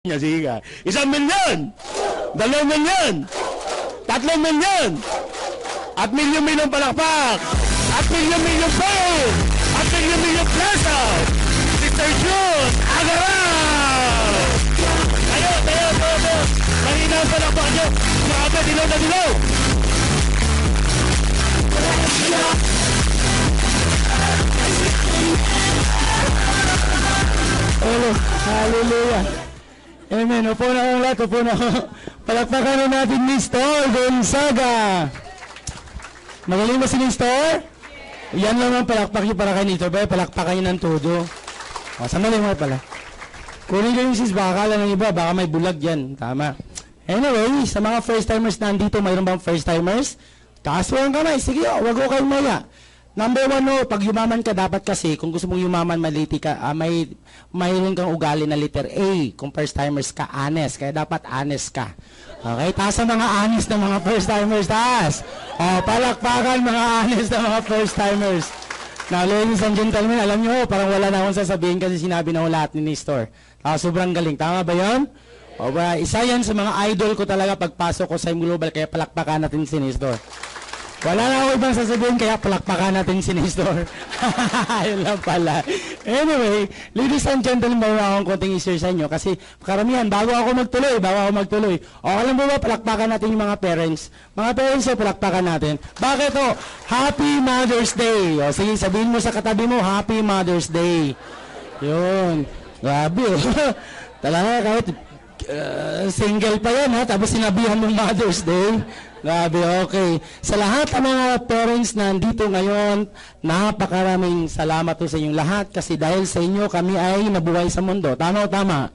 Sige ka. 1,000,000! 2,000,000! 3,000,000! At milyon-milyon palakpak! At milyon-milyon pound! At milyon-milyon plaza! Mr. June Agaraw! Tayo! Mahina ang palakpak nyo! Grabe, dilaw na dilaw! Hallelujah! Amen. Upo na akong lahat. Upo na ako. Palakpakan na natin Mr. Gonzaga. Magaling ba si Mr.? Yan lang ang palakpak nyo para kay Mr. Palakpakan nyo ng todo. O, sandali mo pala. Kunin ko yung sis. Baka akala ng iba. Baka may bulag yan. Tama. Anyway, sa mga first-timers nandito, mayroon bang first-timers? Taas mo ang kamay. Sige, wag ko kayo maya. Number 1, pag yumaman ka, dapat kasi, kung gusto mong yumaman, maliti ka, mayroon kang ugali na letter A. Kung first-timers ka, honest. Kaya dapat honest ka. Okay? Taas ang mga honest na mga first-timers. Taas! O, palakpakan mga honest na mga first-timers. Now, ladies and gentlemen, alam nyo, parang wala na akong sasabihin kasi sinabi na lahat ni Nestor. Sobrang galing. Tama ba yun? O ba, isa yan sa mga idol ko talaga pagpasok ko sa Global, kaya palakpakan natin si Nestor. Wala na ako ibang sasabihin, kaya palakpakan natin si Nestor. Yun lang pala. Anyway, ladies and gentlemen, bawa akong konting i-share sa inyo kasi karamihan, bago ako magtuloy. O, alam mo ba, palakpakan natin yung mga parents. Mga parents, palakpakan natin. Bakit o? Happy Mother's Day. O, sige, sabihin mo sa katabi mo, Happy Mother's Day. Yun. Grabe o. Talaga, kahit single pa yan ha, tapos sinabihan mong Mother's Day. Grabe, okay. Sa lahat ng mga parents na nandito ngayon, napakaraming salamat po sa inyong lahat kasi dahil sa inyo kami ay nabuhay sa mundo. Tama o tama?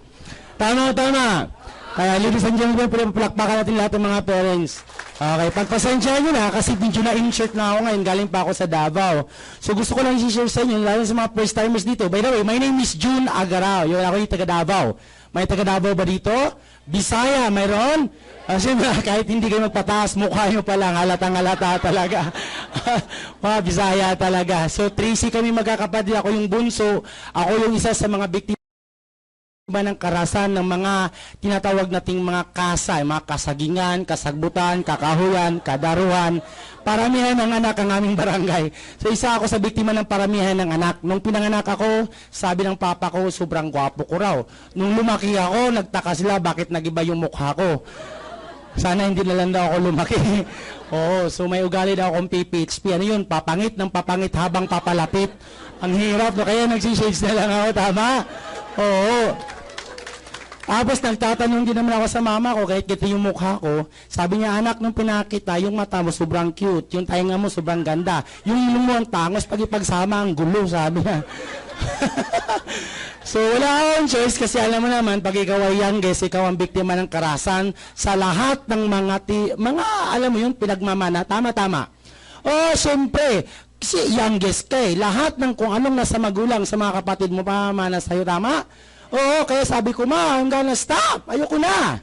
Tama o tama? Kaya ladies and gentlemen, palakpakan natin lahat ng mga parents. Okay, pagpasensya nyo na kasi medyo na-insert na ako ngayon, galing pa ako sa Davao. So gusto ko lang i-share sa inyo, lalo sa mga first timers dito. By the way, my name is June Agaraw. Yun, ako yung taga Davao. May taga Davao ba dito? Bisaya, mayroon? Kasi kahit hindi kayo magpataas, mukha nyo pa lang, halatang-halata talaga. Wow, Bisaya talaga. So, Tracy kami magkakapatid. Ako yung bunso. Ako yung isa sa mga biktima ng karasan ng mga tinatawag nating mga kasa, mga kasagingan, kasagbutan, kakahuyan, kadaruhan. Paramihan ng anak ang aming barangay. So isa ako sa biktima ng paramihan ng anak. Nung pinanganak ako, sabi ng papa ko, sobrang gwapo ko raw. Nung lumaki ako, nagtaka sila bakit nagiba yung mukha ko. Sana hindi na lang daw ako lumaki. Oo, so may ugali daw akong PPHP. Ano yun? Papangit ng papangit habang papalapit. Ang hirap, no? Kaya nagsishades na lang ako, tama? Oo. Tapos nagtatanong din naman ako sa mama ko, kahit kita yung mukha ko. Sabi niya, anak, nung pinakita, yung mata mo sobrang cute, yung tainga mo sobrang ganda. Yung ilong mo ang tangos, pag ipagsama ang gulo, sabi niya. So wala akong choice kasi alam mo naman, pag ikaw ay youngest, ikaw ang biktima ng karasan sa lahat ng mga alam mo yun, pinagmamana. Tama-tama. Oh, siyempre, kasi youngest ka eh. Lahat ng kung anong nasa magulang sa mga kapatid mo pamamana sa'yo, tama? Oo, kaya sabi ko, ma, I'm gonna stop. Ayoko na.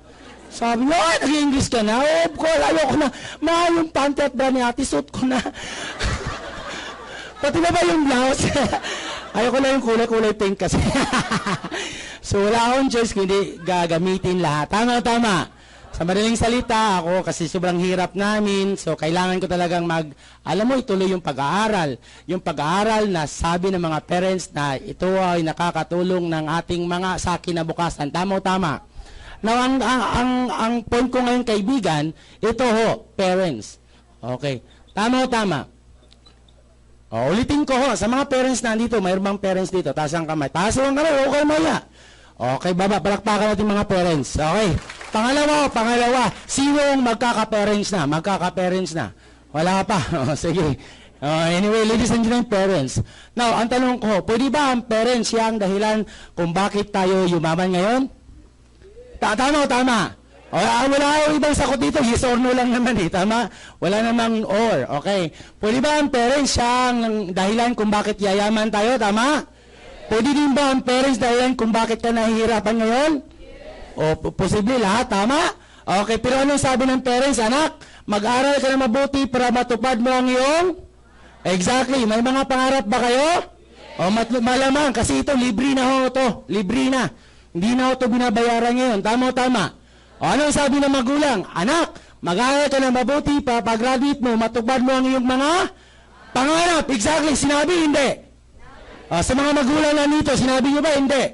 Sabi niya, ay, nag-English ka na. Oh, cool, ayoko na. Ma, yung panty at bra ni ate, suit ko na. Pati na ba yung blouse? Ayoko na yung kulay pink kasi. So, wala akong choice, hindi gagamitin lahat. Tama. Sa madaling salita, ako kasi sobrang hirap namin, so kailangan ko talagang alam mo, ituloy yung pag-aaral. Yung pag-aaral na sabi ng mga parents na ito ay nakakatulong ng ating mga sa kinabukasan. Tama. Now, ang point ko ngayon, kaibigan, ito ho, parents. Okay. Tama. O, ulitin ko ho, sa mga parents na dito, mayroon bang parents dito? Taas ang kamay. Taas ang kamay, okay maya. Okay, baba, palakpakan natin mga parents. Okay. Pangalawa, sino ang magkaka-parents na? Wala pa. Sige. Anyway, ladies and gentlemen, parents. Now, ang tanong ko, pwede ba ang parents siya ang dahilan kung bakit tayo yumaman ngayon? Tama. Wala akong ibang sakot dito. Yes or no lang naman eh. Tama? Wala namang or. Okay. Pwede ba ang parents siya ang dahilan kung bakit yayaman tayo? Tama? Pwede din ba ang parents dahilan kung bakit ka nahihirapan ngayon? O, posible lahat, tama? Okay, pero anong sabi ng parents, anak? Mag-aral ka na mabuti para matupad mo ang iyong? Exactly, may mga pangarap ba kayo? O, malamang, kasi ito, libre na ho ito. Libre na. Hindi na ako ito binabayaran ngayon. Tama o tama? O anong sabi ng magulang? Anak, mag-aaral ka na mabuti para pag-graduate mo, matupad mo ang iyong mga pangarap. Exactly, sinabi, hindi. O, sa mga magulang na nito, sinabi niyo ba? Hindi.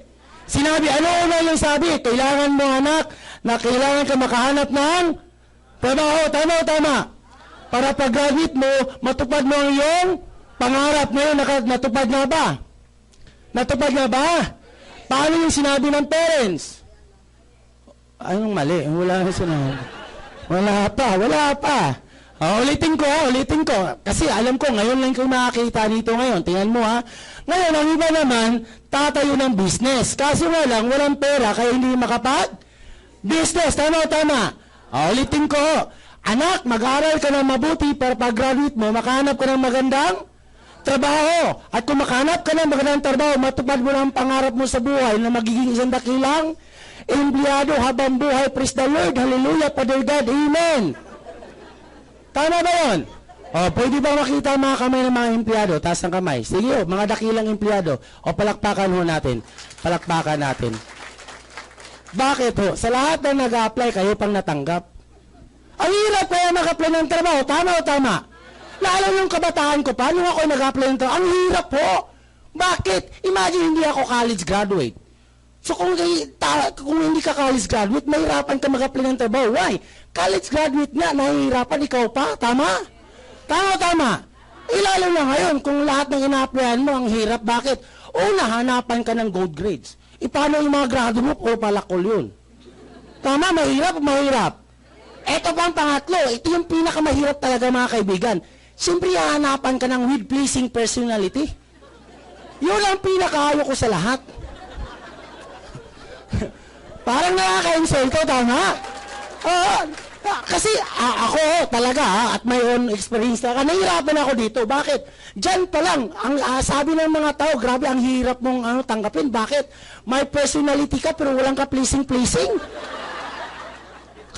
Sinabi, ano yung sabi? Kailangan mo anak, na kailangan ka makahanap ng trabaho. Tama o tama? Para pag-graduate mo, matupad mo ang iyong pangarap. Ngayon, natupad na ba? Natupad na ba? Paano yung sinabi ng parents? Anong mali? Wala na sinabi. Wala pa. Ulitin ko. Kasi alam ko, ngayon lang ko makakita dito ngayon. Tingnan mo ha. Ngayon, ang iba naman, tatayo ng business. Kaso nga lang, walang pera, kaya hindi makapag-business. Tama o tama? Ulitin ko. Anak, mag-aaral ka na mabuti para pag-graduate mo, makahanap ka ng magandang trabaho. At kung makahanap ka ng magandang trabaho, matupad mo na ang pangarap mo sa buhay na magiging isang dakilang empleyado habang buhay. Praise the Lord. Hallelujah. Father God. Amen. Tama ba yun? Pwede ba makita ang mga kamay ng mga empleyado? Taas ng kamay. Sige, mga dakilang empleyado. Palakpakan ho natin. Palakpakan natin. Bakit ho? Sa lahat na nag-a-apply, kayo pang natanggap. Ang hirap kaya mag-apply ng trabaho. Tama o tama? Lalo yung kabataan ko pa, nung ako nag-apply ng trabaho, ang hirap po. Bakit? Imagine hindi ako college graduate. So kung hindi ka college graduate, mahirapan ka mag-apply ng trabaho. Why? College graduate nga, nahihirapan ikaw pa. Tama? Tama. Lalo na ngayon, kung lahat ng ina-applyan mo, ang hirap. Bakit? Una, hanapan ka ng gold grades. Paano yung mga grado mo? Puro palakol yun. Tama? Mahirap. Ito pang pangatlo, ito yung pinakamahirap talaga mga kaibigan. Siyempre, hahanapan ka ng with pleasing personality. Yun ang pinakaayo ko sa lahat. Parang nakaka-insulto, tama? Kasi ako talaga, at my own experience talaga, nahihirapan ako dito. Bakit? Diyan pa lang, ang sabi ng mga tao, grabe, ang hirap mong tanggapin. Bakit? May personality ka pero walang ka pleasing.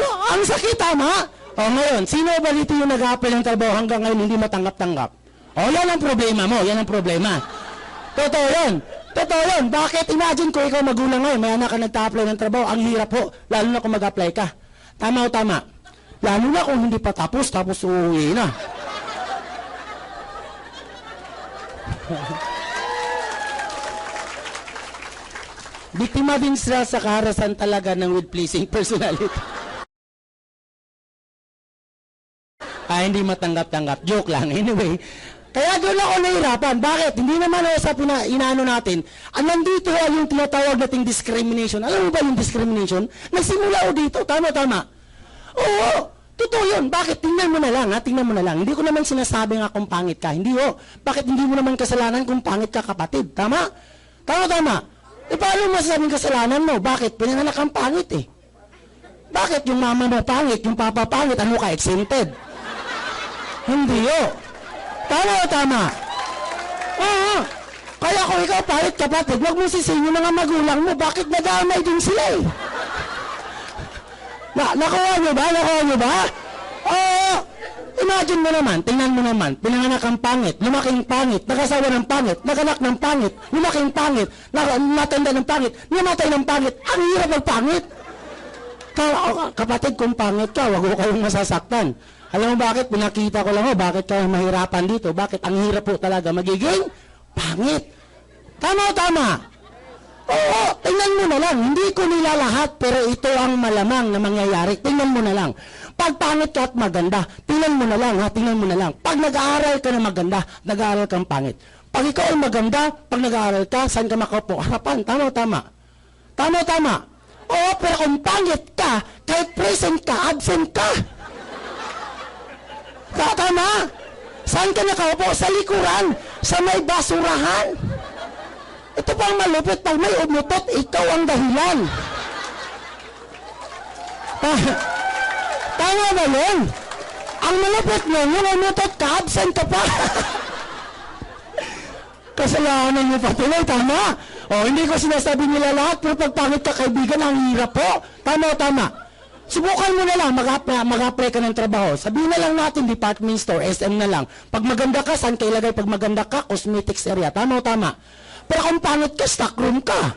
So, ang sakit, tama? Ngayon, sino ba dito yung nag-a-apply ng trabaho hanggang ngayon hindi matanggap-tanggap? Yan ang problema mo, yan ang problema. Totoo yun. Bakit? Imagine ko ikaw magulang ngayon, may anak ka nagta-apply ng trabaho, ang hirap po, lalo na kung mag-apply ka. Tama o tama? Lalo na kung hindi pa tapos uuwi na. Biktima din sila sa kaharasan talaga ng with pleasing personality. Hindi matanggap-tanggap. Joke lang. Anyway, kaya doon ako nahirapan. Bakit? Hindi naman ako sa inaano natin. Nandito yung tinatawag nating discrimination. Alam mo ba yung discrimination? Nagsimula ako dito. Tama. Oo, totoo yun. Bakit? Tingnan mo na lang. Hindi ko naman sinasabi nga kung pangit ka. Hindi ho. Bakit hindi mo naman kasalanan kung pangit ka, kapatid? Tama? Paano masasabing kasalanan mo? Bakit? Pinanganak kang pangit eh. Bakit? Yung mama mo pangit, yung papa pangit, ano ka, exempted? Hindi ho. Tama. Oo. Kaya kung ikaw pangit, kapatid, huwag mo sisihin yung mga magulang mo. Bakit nadamay din sila eh? Nakuha nyo ba? Oo. Imagine mo naman, tingnan mo naman, pinanganak ang pangit, lumaking pangit, nakasawa ng pangit, naganak ng pangit, lumaking pangit, natanda ng pangit, namatay ng pangit, ang hirap ng pangit. Kapatid, kung pangit ka, wag ko kayong masasaktan. Alam mo bakit? Pinakita ko lang bakit kayo mahirapan dito. Bakit? Ang hirap po talaga magiging pangit. Tama. Oo, tingnan mo na lang. Hindi ko nilalahat, pero ito ang malamang na mangyayari. Tingnan mo na lang. Pag pangit ka at maganda, tingnan mo na lang. Pag nag-aaral ka na maganda, nag-aaral kang pangit. Pag ikaw ay maganda, pag nag-aaral ka, saan ka makaupo? Harapan. Tama. Oo, pero kung pangit ka, kahit present ka, absent ka. Tama? Saan ka nakaupo? Sa likuran, sa may basurahan. Ito pang malupit, pag may umutot, ikaw ang dahilan. Tama ba yun? Ang malupit mo, yung umutot ka, absent ka pa. Kasalanan mo patuloy, tama? Hindi ko sinasabi nila lahat, pero pag pangit ka, kaibigan, ang hirap po. Tama. Subukan mo na lang, mag-apply ka ng trabaho. Sabihin na lang natin, department store, SM na lang. Pag maganda ka, saan ka ilagay? Pag maganda ka, cosmetics area. Tama. Pero kung pangit ka, stockroom ka.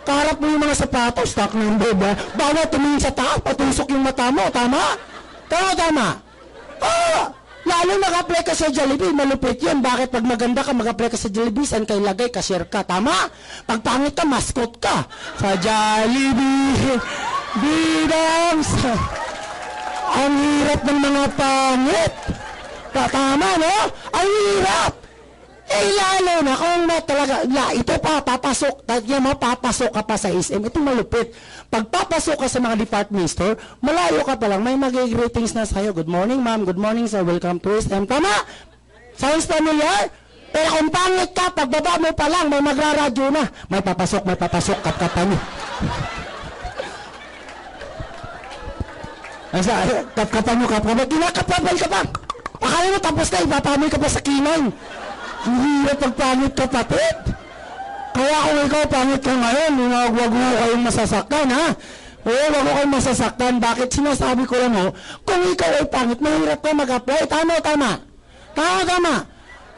Kaharap mo yung mga sapatos, stock number ba? Bawal tumingin sa taas, patusok yung mata mo, tama? Tama. Oh, lalo mag-apply ka sa Jollibee, malupit yun. Bakit pag maganda ka, mag-apply ka sa Jollibee, saan kayo lagay, cashier ka, tama? Pag pangit ka, mascot ka. Sa Jollibee, bidang sa... Ang hirap ng mga pangit. Tama, no? Ang hirap. Lalo na kung talaga, ito pa, papasok, papasok ka pa sa SM, ito malupit. Pag papasok ka sa mga department store, malayo ka pa lang, may mag-greetings na sa'yo. Good morning, ma'am. Good morning, sir. Welcome to SM. Tama? Sounds familiar? Pero kung pangit ka, pagbaba mo pa lang, may magraradyo na. May papasok, kapkapan mo. Kapkapan mo, kinakapapal ka pa. Akala mo tapos na, ipapamoy ka pa sa kinay. Hindi na pagpangit kapatid. Kaya kung ikaw pangit ka ngayon, wag mo kayong masasaktan, ha? Oo, wag mo kayong masasaktan. Bakit sinasabi ko lang, ho? Kung ikaw ay pangit, mahirap ka mag-apply. Tama.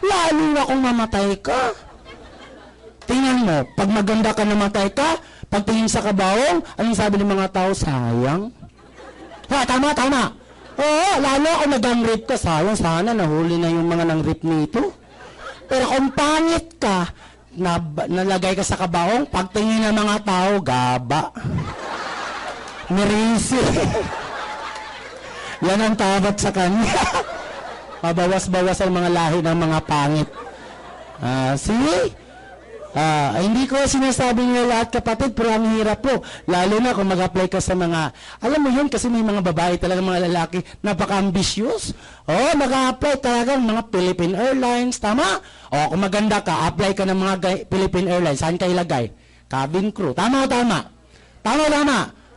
Lalo na kung mamatay ka. Tingnan mo, pag maganda ka namatay ka, pagtingin sa kabawong, anong sabi ng mga tao? Sayang. Ha, tama. Oo, lalo kung nag-rape ka, sayang, sana nahuli na yung mga nang-rape nito. Pero kung pangit ka, nalagay ka sa kabaong, pagtingin ng mga tao, gaba. Nirisi. Yan ang tabat sa kanya. Mabawas-bawas ang mga lahi ng mga pangit. See? Hindi ko sinasabi nila lahat kapatid, pero ang hirap po. Lalo na kung mag-apply ka sa mga, alam mo yun, kasi may mga babae talaga, mga lalaki, napaka-ambitious. Mag-apply talaga ng mga Philippine Airlines, tama? Kung maganda ka, apply ka ng mga Philippine Airlines, saan ka ilagay? Cabin crew, tama.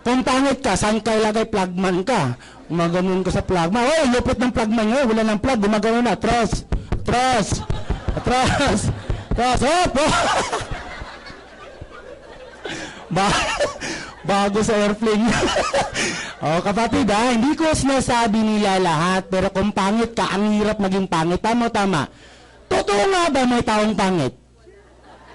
Kung pangit ka, saan ka ilagay? Plugman ka. Gumaganon ka sa plugman. Lupit ng plugman nyo, wala ng plug, gumaganon na. Trust. Bago sa airplane. Kapatid, hindi ko sinasabi nila lahat, pero kung pangit ka, ang hirap maging pangit. Tama. Totoo nga ba may taong pangit?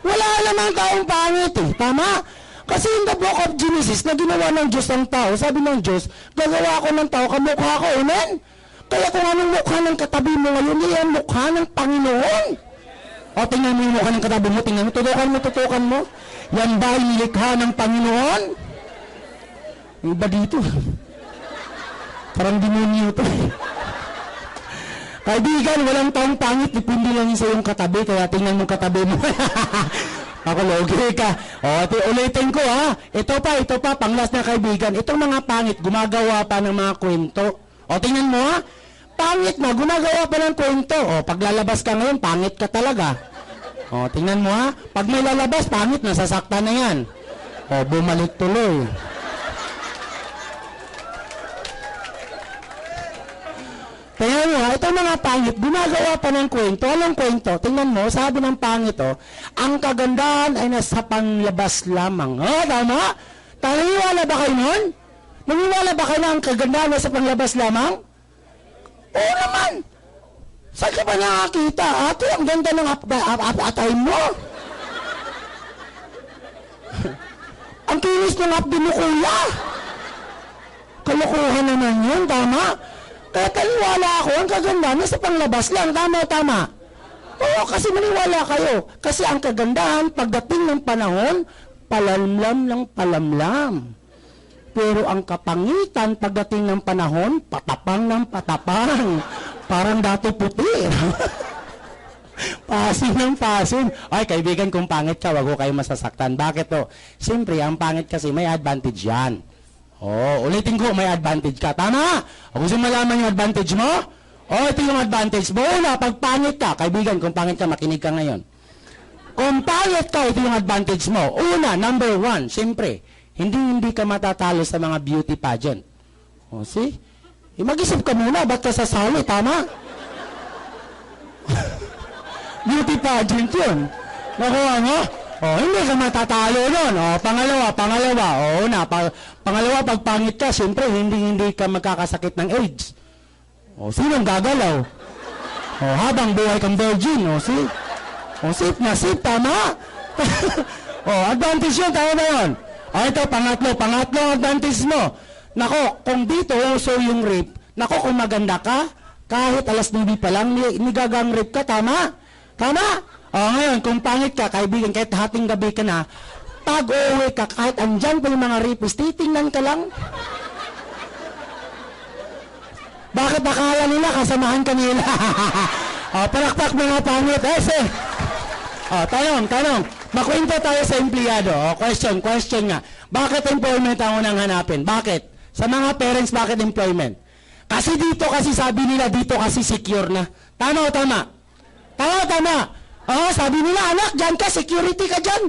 Wala namang taong pangit, eh. Tama? Kasi in the book of Genesis, na ginawa ng Diyos ang tao, sabi ng Diyos, gagawa ko ng tao, kamukha ko, amen? Kaya kung anong mukha ng katabi mo ngayon, yan mukha ng Panginoon. Tingnan mo yung mukha ng katabi mo, tingnan mo, tutukan mo. Yan ba nilikha ng Panginoon? Yung iba dito. Parang demonyo ito. Kaibigan, walang taong pangit, dipindi lang sa iyong katabi, kaya tingnan mo katabi mo. Ako, logi ka. Ulitin ko, ha. Ito pa, panglas na kaibigan. Itong mga pangit, gumagawa pa ng mga kwento. Tingnan mo, ha. Pangit na, gumagawa pa ng kwento. Paglalabas ka ngayon, pangit ka talaga. Tingnan mo, ha. Pag may lalabas, pangit, nasasaktan na yan. Bumalik tuloy. Tingnan mo, itong mga pangit, gumagawa pa ng kwento. Anong kwento? Tingnan mo, sabi ng pangit, ang kagandahan ay nasa panlabas lamang. Tama? Naniniwala ba kayo nun? Naniniwala ba kayo na ang kagandahan nasa panlabas lamang? Oo naman. Saan ka ba nakakita? Ate, ang ganda ng atay mo. Ang kinis ng apdi mo, kuya. Kalukuhan naman yun, tama? Kaya kaliwala ako, ang kagandahan nasa panglabas lang, tama. Oo, kasi maniwala kayo. Kasi ang kagandahan, pagdating ng panahon, palamlam ng palamlam. Pero ang kapangitan, pagdating ng panahon, patapang ng patapang. Parang dato puti. Pasin ng pasin. Ay, kaibigan, kung pangit ka, wag ko kayo masasaktan. Bakit to? Siyempre, ang pangit kasi may advantage yan. Ulitin ko, may advantage ka. Tama? Gusto malaman yung advantage mo? Ito yung advantage mo. Una, pag pangit ka, kaibigan, kung pangit ka, makinig ka ngayon. Kung pangit ka, ito yung advantage mo. Una, number one, siyempre, hindi ka matatalo sa mga beauty pageant. See? Mag-isip ka muna, ba't ka sasali? Tama? Beauty pageant yun. Nakuha mo? Hindi ka matatalo nun. Pangalawa. Pangalawa, pag pangit ka, siyempre, hindi ka magkakasakit ng AIDS. Sinong gagalaw? Habang buhay kang virgin. Safe na safe, tama? Oh, advantage yun, tama ba yun? O, ito, pangatlong advantage mo. Nako, kung dito uso yung rape, nako, kung maganda ka, kahit alas 9 pa lang, nigagang rape ka, tama? Tama? O, ngayon, kung pangit ka, kaibigan, kahit hating gabi ka na, pag uwi ka, kahit andyan pa yung mga rapist, titingnan ka lang. Bakit akala nila kasamahan ka nila? O, palakpak mga pangit. Tanong. Makwento tayo sa empleyado. O, question nga. Bakit employment ang unang hanapin? Bakit? Sa mga parents, bakit employment? Kasi dito kasi sabi nila, dito kasi secure na. Tama o tama? Tama. O, sabi nila, anak, dyan ka, security ka dyan.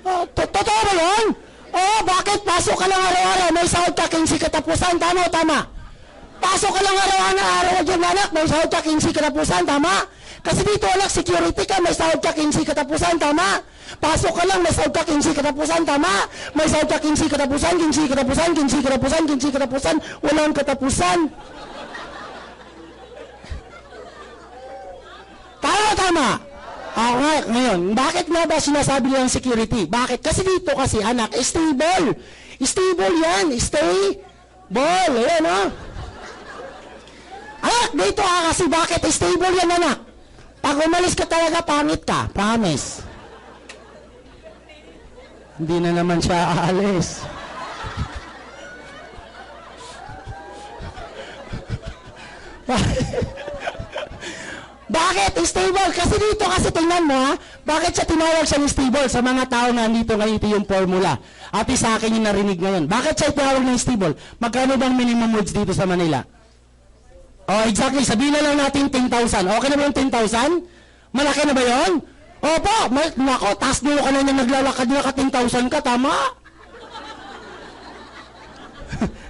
Totoo ba yun? O, bakit? Pasok ka lang araw-araw, may sahod ka, 15 katapusan. Tama o tama? Pasok ka lang araw-araw dyan, anak, may sahod ka, 15 katapusan. Tama? Kasi dito, anak, security ka, may sahod ka, 15 katapusan. Tama? Pasok ka lang, may sahod ka, 15 katapusan. Tama? May sahod ka, 15 katapusan, 15 katapusan, 15 katapusan, 15 katapusan, walang katapusan. Tama. Ngayon, bakit nga ba sinasabi nilang security? Bakit? Kasi dito kasi, anak, stable. Stable yan. Stable. Ayan, o. Anak, dito kasi bakit stable yan, anak? Pag umalis ka talaga, pangit ka. Promise. Hindi na naman siya aalis. Bakit stable? Kasi dito, kasi tingnan mo ha, bakit siya tinawag siyang stable sa mga tao na nandito ngayon, ito yung formula. At sa akin yung narinig ngayon. Bakit siya tinawag ng stable? Magkano bang minimum wage dito sa Manila? Oh, exactly. Sabihin na lang natin 10,000. Okay na ba yung 10,000? Malaki na ba yun? Opo. Nako, taas mo ka na niya naglalakad na ka 10,000 ka. Tama?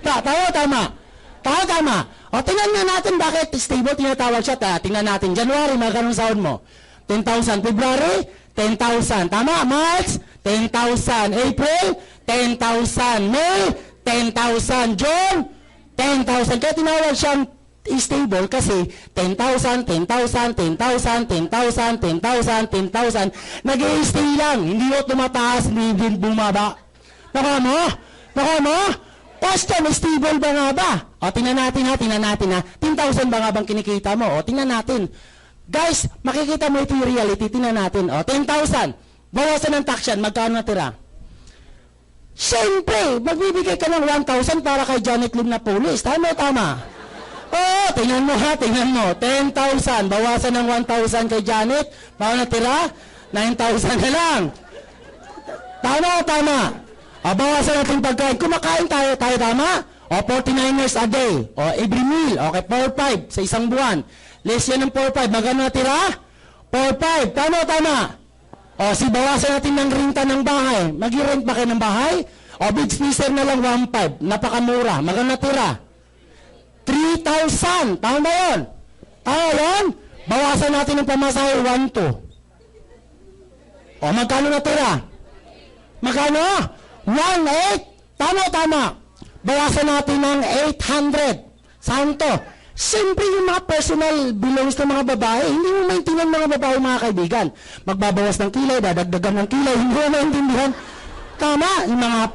Tama. O, tingnan nga natin bakit stable tinatawag siya. Tingnan natin. January, magkano sahod mo? 10,000. February, 10,000. Tama? March, 10,000. April, 10,000. May, 10,000. June, 10,000. Kaya tinawag siyang stable kasi 10,000, 10,000, 10,000, 10,000, 10,000, 10,000. Nag-i-stay lang. Hindi mo tumataas, hindi din bumaba. Naka mo? Question, stable ba nga ba? O, tingnan natin ha. 10,000 ba nga bang kinikita mo? O, tingnan natin. Guys, makikita mo ito yung reality. Tingnan natin. O, 10,000. Bawasan ng tax yan. Magkano natira? Siyempre, magbibigay ka ng 1,000 para kay Janet Lim na police. Tama. Oh, tingnan mo. 10,000, bawasan ng 1,000 kay Janet. Baka natira? 9,000 na lang. Tama. O, bawasan natin pagkain. Kumakain tayo, tama? O, 49ers a day. O, every meal. Okay, 4-5 sa isang buwan. Less yan ng 4-5. Magkano natira? 4-5. Tama. O, bawasan natin ng renta ng bahay. Mag-rent ba kayo ng bahay? O, big freezer na lang 1,500. Napakamura. Magkano natira? 3,000. Tama ba yun? Bawasan natin ng pamasahe 1,200. O, magkano natira? Magkano? 1,800. Tama. Bawasan natin ng 800. Saan to? Siyempre yung mga personal belongs ng mga babae, hindi mo maintindihan mga babae, mga kaibigan. Magbabawas ng kilay, dadagdagan ng kilay, hindi mo maintindihan. Tama, yung mga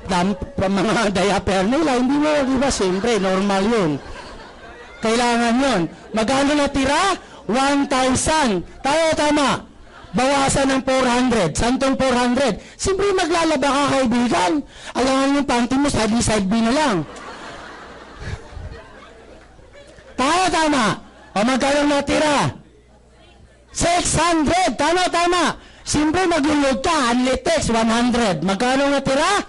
diaper nila, hindi mo, di ba, siyempre, normal yun. Kailangan yun. Magkano natira? 1,000. Tama. Bawasan ng 400. Saan tong 400? Siyempre maglalaba ka, kaibigan. Alangan yung panty mo, side B na lang. Tama. O, magkano natira? 600. Tama. Siyempre maglulog ka, Anlitex, 100. Magkano natira?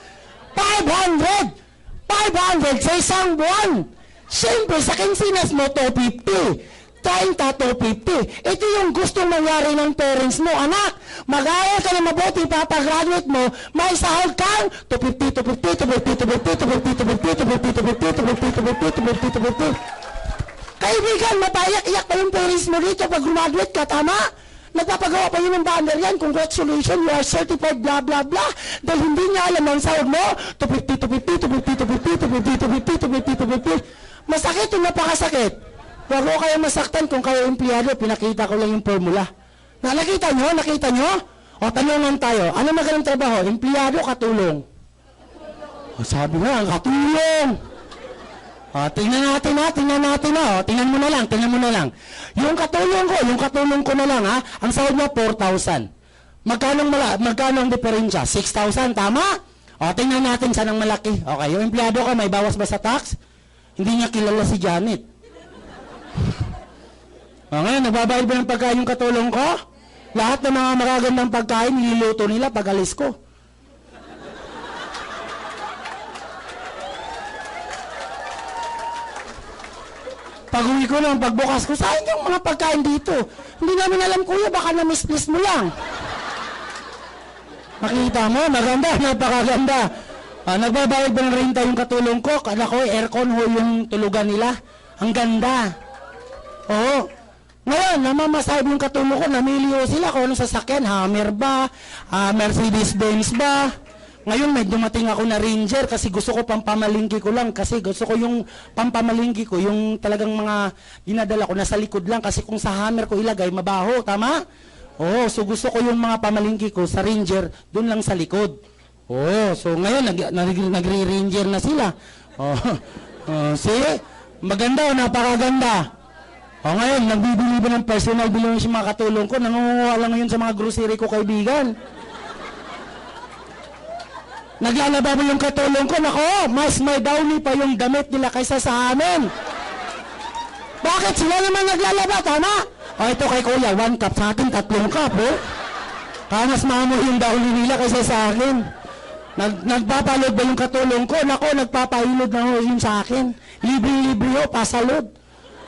500. 500 sa isang buwan. Siyempre, sa kinsinas mo, 250. 30, 250. Ito yung gustong mangyari ng parents mo. Anak, mag-aaral ka na mabuti, papagraduate mo, may sahod kang 250. Kaibigan, matayak-iyak pa yung parents mo dito pag graduate ka, tama? Nagpapagawa pa yun ng banner yan, congratulations, you are certified, blah, blah, blah. Dahil hindi niya alam ang sahod mo, 250. Masakit o napakasakit? Huwag ko kayo masaktan kung kayo empleyado, pinakita ko lang yung formula. Nakita nyo? O, tanungan tayo, ano magandang trabaho? Empleyado, katulong? O, sabi nga, katulong. O, tingnan natin ha. O, tingnan mo na lang. Yung katulong ko na lang ha, ang sahod niya 4,000. Magkano ang diferensya? 6,000, tama? O, tingnan natin saan ang malaki. Okay, yung empleyado ko, may bawas ba sa tax? Hindi niya kilala si Janet. O, ngayon, nagbabayad ba ng pagkain yung katulong ko? Lahat ng mga magagandang pagkain, niluluto nila pag alis ko. Pag-uwi ko lang, pagbukas ko, saan yung mga pagkain dito? Hindi namin alam, kuya, baka na-miss mo lang. Makita mo, maganda, napakaganda. Nagbabayad ba ng renta yung katulong ko? Kala ko, aircon ho yung tulugan nila. Ang ganda. Oo. Ngayon, namamasahe yung katulong ko, namili ho sila kung anong sasakyan, Hammer ba, Mercedes-Benz ba. Ngayon, may dumating ako na Ranger kasi gusto ko pampamalingki ko lang. Kasi gusto ko yung pampamalingki ko, yung talagang mga dinadala ko nasa likod lang. Kasi kung sa Hammer ko ilagay, mabaho, tama? Oo, so gusto ko yung mga pamalingki ko sa Ranger, dun lang sa likod. Oo, so ngayon, nagre-Ranger na sila. See? Maganda o napakaganda. O ngayon, nagbibili ba ng personal belongings yung mga katulong ko? Nangunguha lang ngayon sa mga grocery ko, kaibigan. Naglalaba mo yung katulong ko, nako, mas may downy pa yung damit nila kaysa sa amin. Bakit? Sila naman naglalaba, tama? O ito kay kuya, 1 cup, sa akin 3 cup, oh. Mas maamo yung downy nila kaysa sa akin. Nagpapalod ba yung katulong ko? Nako, nagpapahilod na ho yun sa akin. Libre-libre ho, pasalod.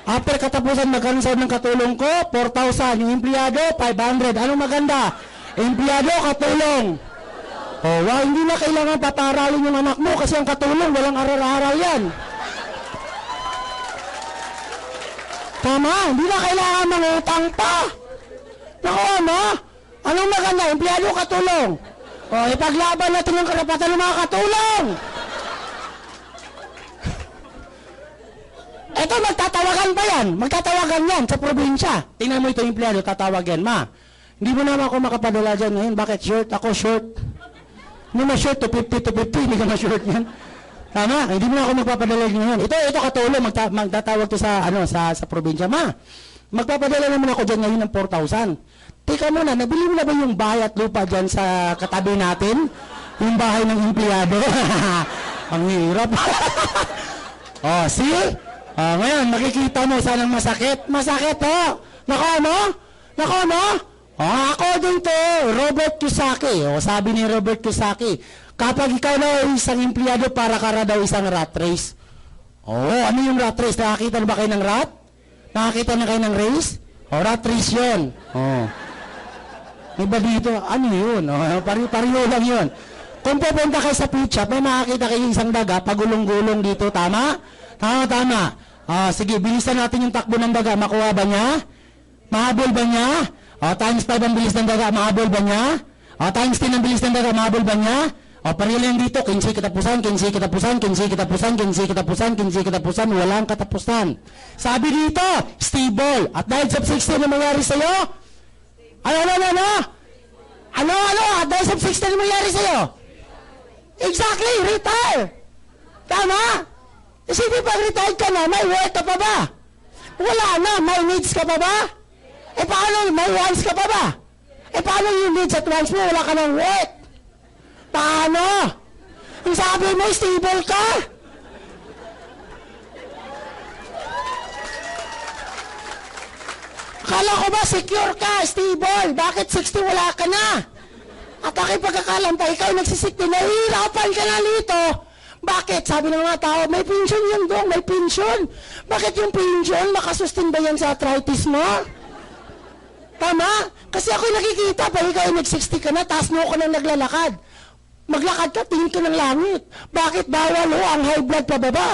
After katapusan, magkano sahod ng katulong ko? 4,000. Yung empleyado, 500. Anong maganda? Empleyado, katulong. Hindi na kailangan paparalin yung anak mo kasi ang katulong, walang aral-aral yan. Tama, hindi na kailangan mangutang pa. Naku, ano? Anong maganda? Empleyado, katulong. Ipaglaban natin yung karapatan ng mga katulong. Ito, magtatawagan pa yan. Magtatawagan yan sa probinsya. Tingnan mo ito yung empleyado, tatawagan. Ma, hindi mo naman ako makapadala dyan ngayon. Bakit short? Ako short. Hindi mo short to 50 to 50. Hindi ka ma-short yan. Tama? Hindi mo na ako magpapadala dyan ngayon. Ito katulong. Magtatawag to sa probinsya. Ma, magpapadala naman ako dyan ngayon ng 4,000. Teka muna, nabili mo na ba yung bahay at lupa dyan sa katabi natin? Yung bahay ng empleyado? Ang hirap. See? Ngayon, makikita mo saan ang masakit. Masakit, ho? Nako, ano? According to Robert Kiyosaki, sabi ni Robert Kiyosaki, kapag ikaw na isang empleyado, para ka daw isang rat race. Ano yung rat race? Nakakita na ba kayo ng rat? Nakakita na kayo ng race? Rat race yun. Iba dito, ano yun? Pariyo lang yun. Kung pupunta kayo sa pit shop, may makakita kayo isang daga, pagulong-gulong dito, tama? Tama. Sige, bilisan natin yung takbo ng daga. Makuha ba niya? Mahabol ba niya? Times 5 ang bilis ng daga. Mahabol ba niya? Times 10 ang bilis ng daga. Mahabol ba niya? Pariyo lang dito. 15 katapusan. Walang katapusan. Sabi dito, stable. At dahil sa 16 na mangyari sa'yo? Ano? At dahil sa 16 na mangyari sa'yo? Exactly, retire. Tama? Kasi di pag retired ka na, may work ka pa ba? Wala na, may needs ka pa ba? Paano, may wants ka pa ba? Paano yung needs at wants mo, wala ka ng work? Paano? Ang sabi mo, stable ka? Akala ko ba, secure ka, stable? Bakit 60 wala ka na? At aking pagkakalampa, ikaw nagsisik din, nahihirapan ka na dito. Bakit? Sabi ng mga tao, may pension yan dong, may pension. Bakit yung pension? Makasustain ba yan sa arthritis mo? Tama? Kasi ako'y nakikita, pag ikaw nag-60 ka na, taas mo ko nang naglalakad. Maglakad ka, tingin ka ng langit. Bakit bawal ho ang high blood pababa?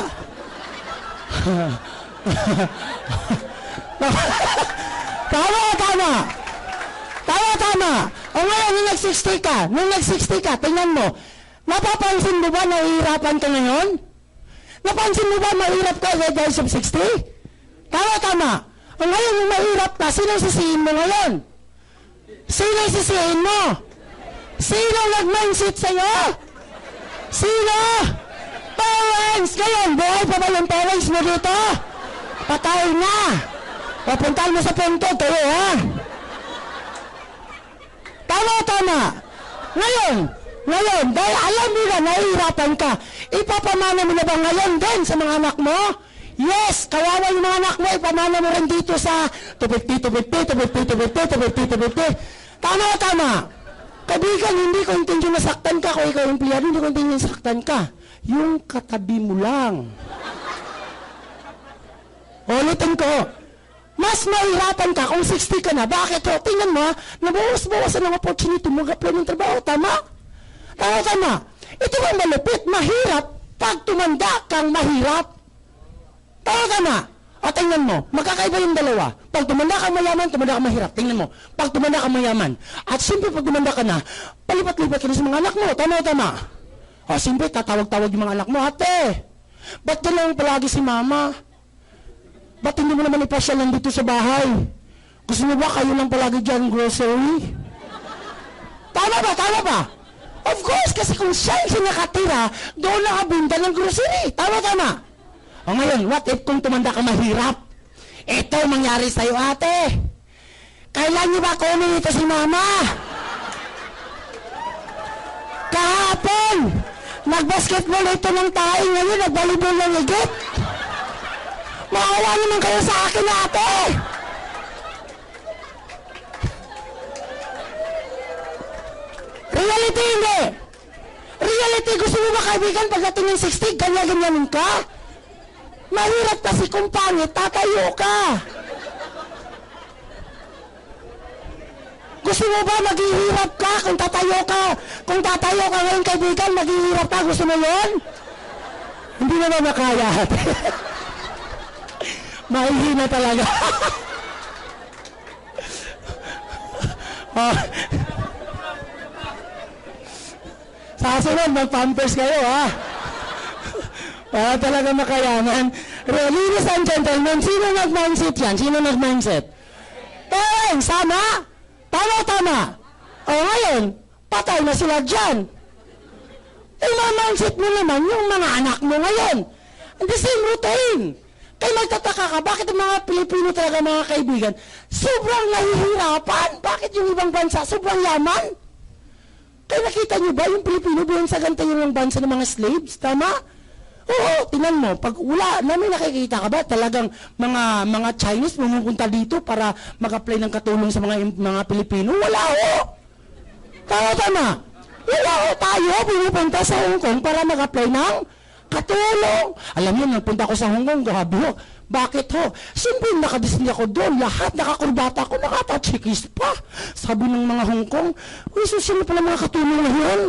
Tama. O ngayon, nung nag-60 ka, tingnan mo, napapansin mo ba nahihirapan ka ngayon? Napansin mo ba mahirap ka dahil sa 60? Tama. O ngayon, yung mahirap ka, sino sisihin mo ngayon? Sino sisihin mo? Sino nag-mindset sa'yo? Sino? Parents! Ngayon, buhay pa ba yung parents mo dito? Patay na! Papuntahan mo sa punto, kayo ha? Tama. Ngayon, dahil alam mo na nahihirapan ka, ipapamana mo na ba ngayon din sa mga anak mo? Yes, kawawa yung mga anak mo, ipamana mo rin dito sa 250. Tama. Kaibigan, hindi ko intensyon na saktan ka, kung ikaw empleyado, hindi ko intensyon na saktan ka. Yung katabi mo lang. Ulitin ko, mas mahirapan ka kung 60 ka na. Bakit? O, tingnan mo, nabawas-bawasan ang opportunity mo mag-apply ng trabaho. Tama. Ito ang malupit. Mahirap pag tumanda kang mahirap. Tama. O, tingnan mo, magkakaiba yung dalawa. Pag tumanda kang mayaman, tumanda kang mahirap. Tingnan mo, pag tumanda kang mayaman. At siyempre, pag tumanda ka na, palipat-lipat ka na sa mga anak mo. Tama. O, siyempre, tatawag-tawag yung mga anak mo. Ate, ba't lang palagi si mama? Ba't hindi mo naman ipasyal lang dito sa bahay? Gusto mo ba kayo lang palagi dyan grocery? Tama ba? Of course, kasi kung saan siya nakatira, doon nakabinda ng grocery. Tama. O ngayon, what if kung tumanda ka mahirap? Ito mangyari sa'yo, ate. Kailan niyo ba kunin ito si mama? Kahapon, nag-basketball ito ng tayo, ngayon nag-volleyball ng higit. Maawa naman kayo sa akin, ate! Reality, hindi! Reality, gusto mo ba kaibigan pagdating ng 60, ganyan-ganyanin ka? Mahirap kasi kung pangit, tatayo ka! Gusto mo ba maghihirap ka kung tatayo ka? Kung tatayo ka ngayon, kaibigan, maghihirap ka, gusto mo yun? Hindi naman makaya, ate. Mahihina talaga. Sa sunod, mag-pampers kayo, ha? Para talaga makayaman. Ladies and gentlemen, sino nag-mindset yan? Sino nag-mindset? Parents, sama? Tama. O ngayon, patay na sila dyan. Mindset mo naman yung mga anak mo ngayon. And the same routine. Kaya magtataka ka, bakit ang mga Pilipino talaga, mga kaibigan, sobrang nahihirapan? Bakit yung ibang bansa sobrang yaman? Kaya nakita niyo ba yung Pilipino buwan sa ganito yung bansa ng mga slaves? Tama? Oo, tingnan mo, pag wala namin nakikita ka ba, talagang mga Chinese pumupunta dito para mag-apply ng katulong sa mga Pilipino? Wala ho! Tama. Wala ho, tayo pumupunta sa Hong Kong para mag-apply ng katulong. Alam niyo, nagpunta ako sa Hong Kong, grabe ho. Bakit ho? Siyempre, nakadisney ako doon. Lahat, nakakurbata ako, nakatachikis pa. Sabi ng mga Hong Kong, uy, susunod pala mga katulong na yun.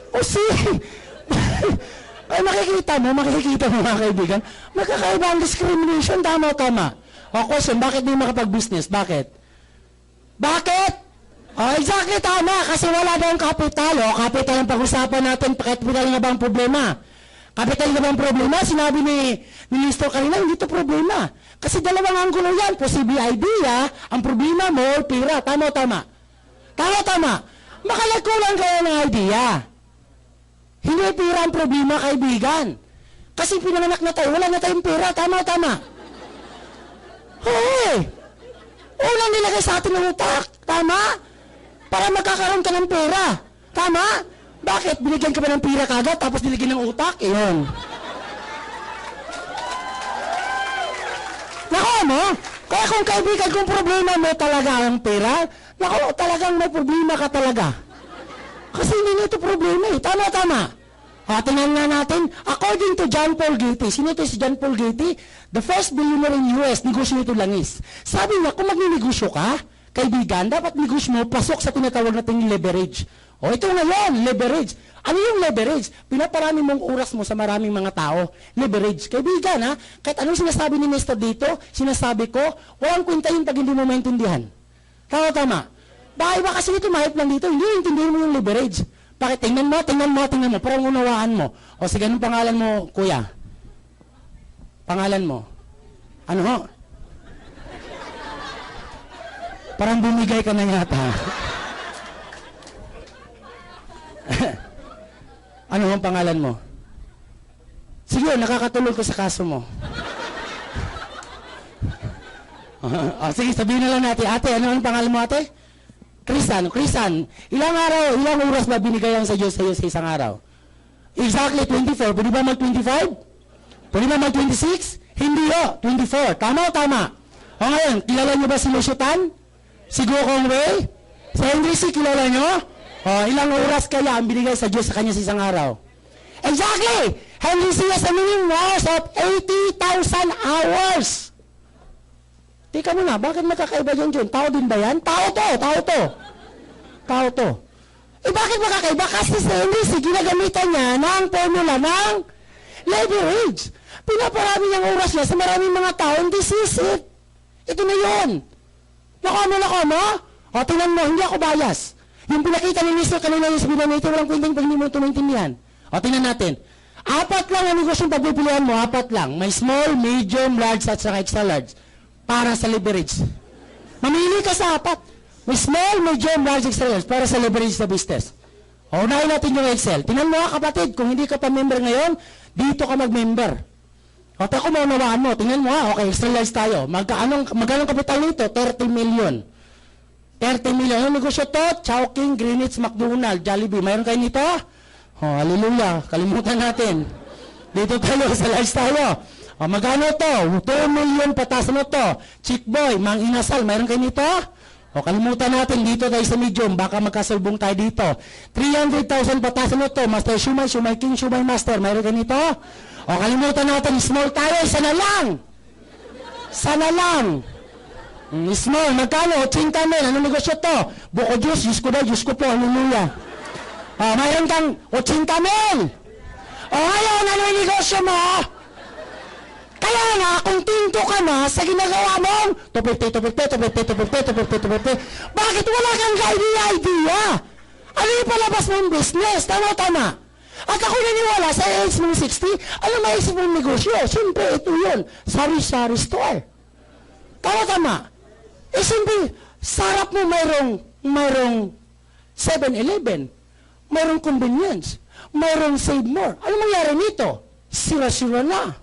O ay, makikita mo mga kaibigan, magkakaiba ang discrimination, tama. O question, bakit di makapag-business? Bakit? Exactly, tama. Kasi wala daw ang kapital. Kapital ang pag-usapan natin. Kapital na ba ang problema? Kapital na ba ang problema? Sinabi ni Ministro kanina, hindi ito problema. Kasi dalawang anggulo yan. Posible idea, ang problema mo, pira. Tama. Makalagkulang kayo ng idea. Hindi pira ang problema, kaibigan. Kasi pinanganak na tayo, wala na tayong pira. Tama. Hoy! Unang nilagay sa atin ng utak. Tama? Para magkakaroon ka ng pera. Tama? Bakit? Binigyan ka ba ng pera kagad tapos binigyan ng utak? Iyon. Nako mo? Kaya kung kaibigan, kung problema mo talaga ang pera, nako, talagang may problema ka talaga. Kasi hindi ito problema eh. Tama. Tingnan nga natin, according to John Paul Getty, sino ito si John Paul Getty? The first billionaire in US, negosyo nito langis. Sabi niya, kung magninegosyo ka, kaibigan, dapat negosyo mo pasok sa tinatawag nating leverage. Ito ngayon, leverage. Ano yung leverage? Pinaparami mong oras mo sa maraming mga tao. Leverage. Kaibigan, ha? Kahit anong sinasabi ni Nestor dito, sinasabi ko, walang kwenta yun pag hindi mo maintindihan. Tama. Dahil ba kasi ito, mahip lang dito, hindi intindihan mo yung leverage. Bakit? Tingnan mo, parang unawaan mo. O sige, anong pangalan mo, kuya? Pangalan mo? Ano ho? Parang bumigay ka na yata. Ano ang pangalan mo? Sige, nakakatulong ko sa kaso mo. Sige, sabihin na lang natin. Ate, ano ang pangalan mo, ate? Krisan. Ilang araw, ilang oras ba binigay ang sa Diyos sa iyo sa isang araw? Exactly 24. Pwede ba mag-25? Pwede ba mag-26? Hindi o, 24. Tama o tama? O ngayon, kilala niyo ba si Lusutan? Si Gokong Wei? Si Henry C, kilala niyo? O, ilang oras kaya ang binigay sa Diyos sa kanya sa isang araw? Exactly! Henry C has a minimum hours of 80,000 hours. Tika mo na, bakit magkakaiba dyan dyan? Tao din ba yan? Tao to. Eh bakit magkakaiba? Kasi si Henry C, ginagamitan niya ng formula ng leverage. Pinaparami niyang oras niya sa maraming mga tao, hindi sisip. Ito na yun. Nako mo? O, tingnan mo, hindi ako bias. Yung pinakita ni Mr. kanina yung sabihin na ito, walang kwenteng pag hindi mo ito maintindihan. O, tingnan natin. 4 lang ang negosyong pagpipilihan mo, 4 lang. May small, medium, large, at saka extra large. Para sa leverage. Mamili ka sa 4. May small, medium, large, extra large para sa leverage sa business. O, unahin natin yung Excel. Tingnan mo kapatid, kung hindi ka pa member ngayon, dito ka mag-member. O, kung maunawaan mo, tingnan mo okay, extra large tayo. Magkano kapital nito? 30 million. 30 million. Ang negosyo to? Chowking, Greenwich, McDonald's, Jollibee. Mayroon kayo nito? Oh, hallelujah. Kalimutan natin. Dito tayo, sa large tayo. O, magkano to? 2 million patas na to. Chick Boy, Mang Inasal, mayroon kayo nito? O, kalimutan natin, dito tayo sa medium. Baka magkasalbong tayo dito. 300,000 patas na to. Master Shumay, Shumay King, Shumay Master, mayroon kayo nito? O, kalimutan natin, small tayo, sana lang. Small, magkano? 80 mil, ano negosyo to? Buko Diyos, Diyos ko po, hallelujah. O, mayroon kang 80 mil. O, ngayon, ano yung negosyo mo? Kaya nga, kung tinto ka na sa ginagawa mo, tupipi. Bakit wala kang idea? Ano yung palabas mong business? Tama. At ako naniwala sa age mong 60, ano maisip mong negosyo? Siyempre, ito yun. Sari-sari store. Tama. Eh, siyempre, sarap mo mayroong 7-Eleven, mayroong convenience, mayroong save more. Ano mangyari nito? Sira-sira na.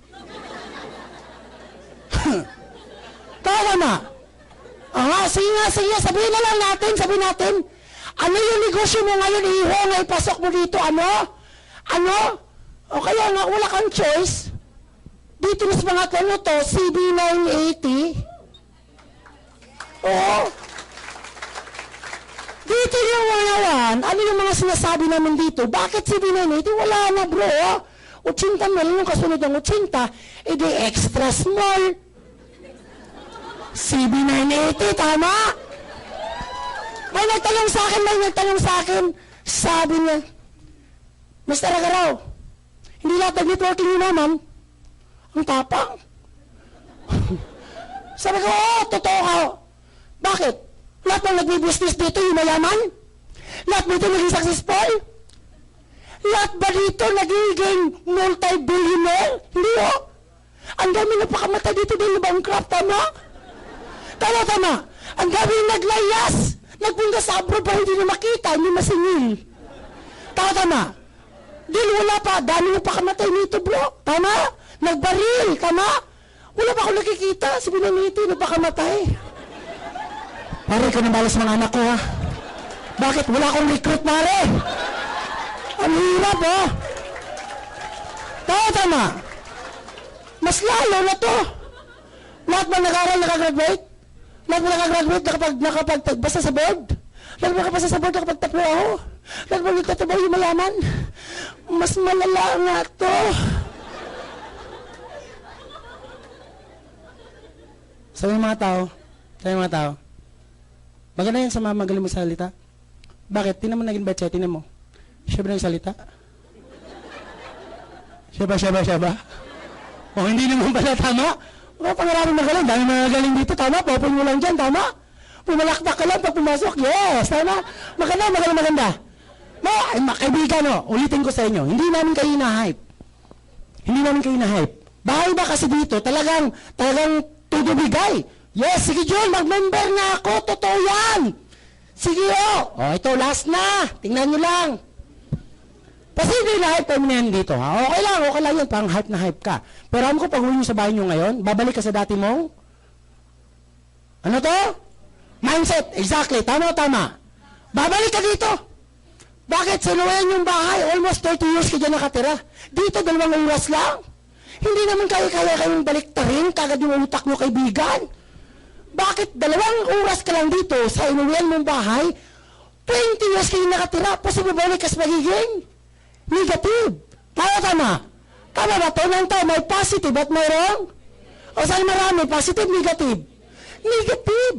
Tama. Sige, sabihin na lang natin, ano yung negosyo mo ngayon, ihong, ipasok mo dito, ano? O kaya nga, wala kang choice. Dito na sa mga kano to, CB980. Oo. Dito yung walawan, ano yung mga sinasabi namin dito? Bakit CB980? Wala na bro. 80 mil yung kasunod ng 80, edi extra small. CB980, tama? May nagtanong sa akin, sabi niya, Mr. Agaraw, hindi lahat nag-networking yun naman. Ang tapang. Sabi ko, totoo ka. Bakit? Lahat ng nagbi-business dito yung mayaman? Lahat dito naging successful? Lahat ba dito nagiging multi-billionaire? Hindi o. Ang dami napakamatay dito dahil bankrupt, tama? Tama. Ang dami naglayas. Nagpunta sa abroad pa hindi na makita, hindi masingil. Tama. Dahil wala pa, dami na pakamatay nito bro. Tama? Nagbaril, tama? Wala pa ako nakikita. Sabi na nito, napakamatay. Pare, ka nabalas mga anak ko ha. Bakit? Wala akong recruit, pare. Ang hirap ha. Tama. Mas lalo na to. Lahat ba nag-aral, nakagraduate? Lahat ba nakagraduate, nakapagpasa sa board? Lahat ba nakapasa sa board, nakapagtaplo ako? Lahat ba nagtatrabaho yung malaman? Mas malala nga to. Sabi ng mga tao, maganda yan sa mga magaling magsalita. Bakit? Tinan mo nag-invite siya, tinan mo. Siya ba nagsalita? Siya ba? O hindi naman pala, tama? Mga pangarapin magaling, dami mga magaling dito, tama? Popol mo lang dyan, tama? Pumalakpak ka lang pag pumasok, yes, tama? Maganda. Kaibigan, ulitin ko sa inyo, hindi namin kayo na-hype. Bahay ba kasi dito, talagang todo bigay. Yes, sige John, mag-member na ako. Totoo yan. Sige ito, last na. Tingnan nyo lang. Posible na hype time na yan dito, ha? Okay lang yun. Parang hype na hype ka. Pero alam ko, pag uwi nyo sa bahay nyo ngayon, babalik ka sa dati mong? Ano to? Mindset. Exactly. Tama. Babalik ka dito. Bakit? Sinuwayan yung bahay. Almost 30 years ka dyan nakatira. Dito, 2 oras lang. Hindi naman kaya kayong baliktarin kagad yung utak nyo, kaibigan. Bakit 2 oras ka lang dito sa inuwian mong bahay, 20 years kayo nakatira, posible balik kas magiging negative. Tama. Tama ba ito? May positive at mayroong? O saan marami? Positive, negative? Negative.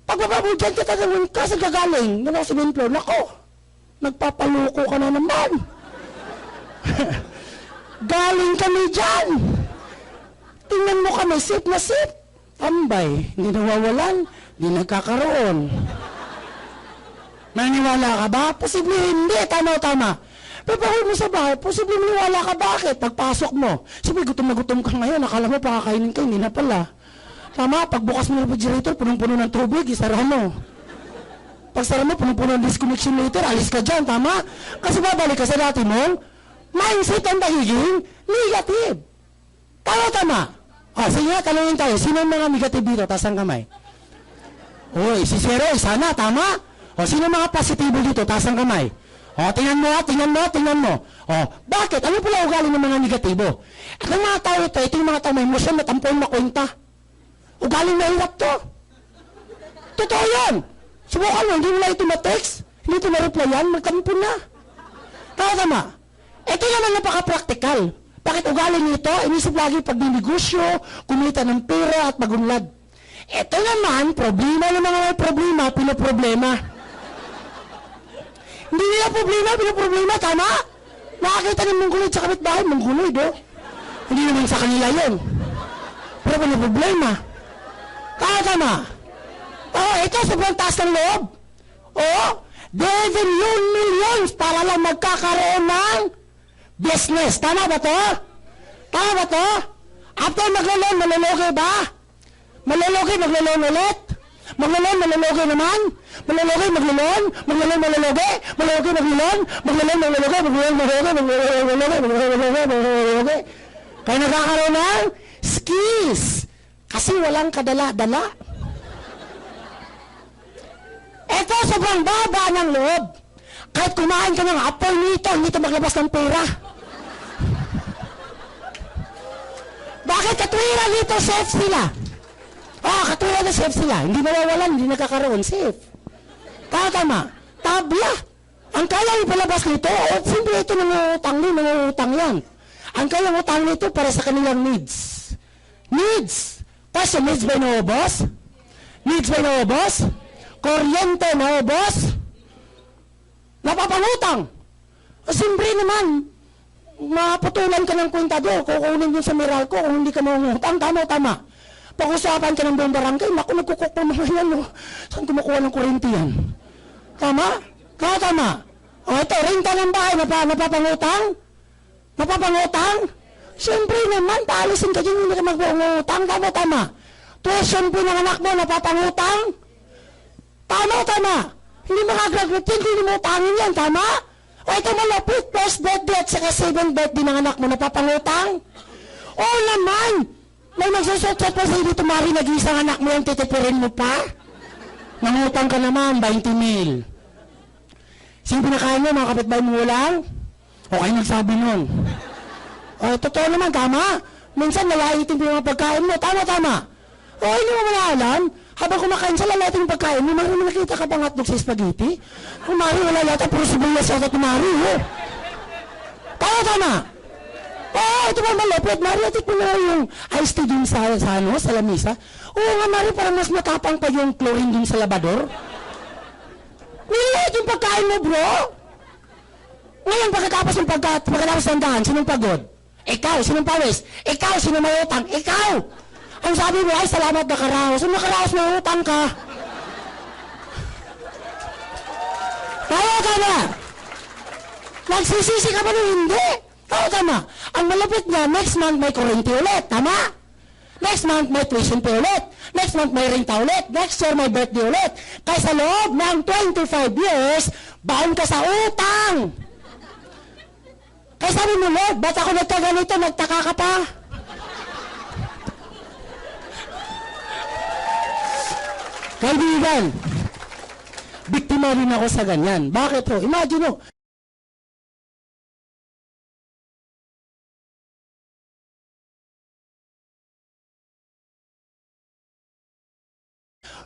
Pagbababol dyan, tatanungin ka sa gagaling. Nako, simentlo. Nako, nagpapaluko ka na naman. Galing kami dyan. Tingnan mo kami, safe na safe. Tambay, hindi nawawalan, hindi nagkakaroon. Maniwala ka ba? Posible hindi. Tama. Pagpahol mo sa bahay, posible maniwala ka. Bakit? Pagpasok mo, sabi gutom na gutom ka ngayon, akala mo pakakainin ka, hindi na pala. Tama, pagbukas mo ng refrigerator, punong-puno ng tubig, isara mo. Pagsara mo, punong-puno ng disconnection later, alis ka dyan, tama? Kasi babalik ka sa dati mong mindset ang magiging negative. Tama. Sige nga, tanongin tayo, sino ang mga negative dito? Taas ang kamay. Si Zero, sana, tama? Sino mga positibo dito? Taas ang kamay. Tingnan mo. Bakit? Ano pala ugali ng mga negatibo? At ang mga tao ito yung mga tao may emosyon na tampon makwenta. Ugaling mahirap to. Totoo yan. Subukan mo, hindi mo na ito ma-text, hindi ito ma-replyan, magtampon na. Tama. Ito naman napaka-practical. Bakit ugali nito? Inisip lagi pagninegosyo, kumita ng pera at magunlad. Ito naman, problema ng mga may problema, pinoproblema. Hindi nila pinoproblema, tama? Nakakita ng mongguloid sa kapitbahay, mongguloid, Hindi naman sa kanila yun. Pero pinoproblema. Tama. Ito, sobrang taas ng loob. Devil yun millions para lang magkakaroon ng business. Tama ba to? After maglolon, malologi ba? Malologi ulit? Malologi naman? Malologi, maglolon? Malologi? Malologi, maglolon? Kaya nagkakaroon ng skills. Kasi walang kadala-dala. Ito, sobrang baba ng loob. Kahit kumain ka ng apple nito, hindi ito maglabas ng pera. Bakit? Katwiran dito, safe sila. Katwiran na safe sila. Hindi nawawalan, hindi nakakaroon, safe. Tama. Tabla. Ang kaya ipalabas nito, simple ito nangutang yan. Ang kaya utang nito para sa kanilang needs. Kasi needs ba naubos? Kuryente naubos? Napapangutang. Simple naman. Maputulan ka ng kwentador, kukunin din sa Meralco kung hindi ka mangungutang. Tama. Pag-usapan ka ng buong barangay, naku, nagkukuk pa mga yan. Saan kumukuha ng kuryente yan? Tama? Ito, renta ng bahay, napapangutang? Siyempre naman, paalisin ka dyan, hindi ka mag-uutang. Tama. Tuition po ng anak mo, napapangutang? Tama. Hindi makagraduate yan, hindi mo utangin yan, tama? Ito malapit, first birthday at saka 7th birthday ng anak mo, napapangutang? Naman! May magsusot pa sa dito, Mari, nag-iisang anak mo yung titipirin mo pa? Nangutang ka naman, 20 mil. Sino pinakain mo, mga kapitbahay mo lang? Okay, nagsabi nun. Totoo naman, tama? Minsan, nalaitin po yung mga pagkain mo, tama. Hindi mo alam? Habang kumakain sa lalating pagkain mo, Mari, nakita ka bang hotdog sa spaghetti? Mari, wala yata, puro sibuyas yata ito, Mari, Tama. Ito ba malapit, Mari, atik mo na yung iced tea dun sa lamisa. Nga, Mari, parang mas matapang pa yung chlorine dun sa labador. Nilait yung pagkain mo, bro. Ngayon, pagkatapos ng daan, sinong pagod? Ikaw, sinong pawis? Ikaw, sinong may utang? Ikaw! Ang sabi mo, ay, salamat nakaraos. Kung nakaraos, may utang ka. Tayo ka na! Nagsisisi ka ba nung hindi? Tama. Ang malapit niya, next month may kurente ulit. Tama? Next month, may tuition fee ulit. Next month, may renta ulit. Next year, may birthday ulit. Kaya sa loob ng 25 years, baon ka sa utang. Kaya sabi mo, Lord, ba't ako nagkaganito? Nagtaka ka pa? Kaibigan, biktima rin ako sa ganyan. Bakit po? Imagine mo,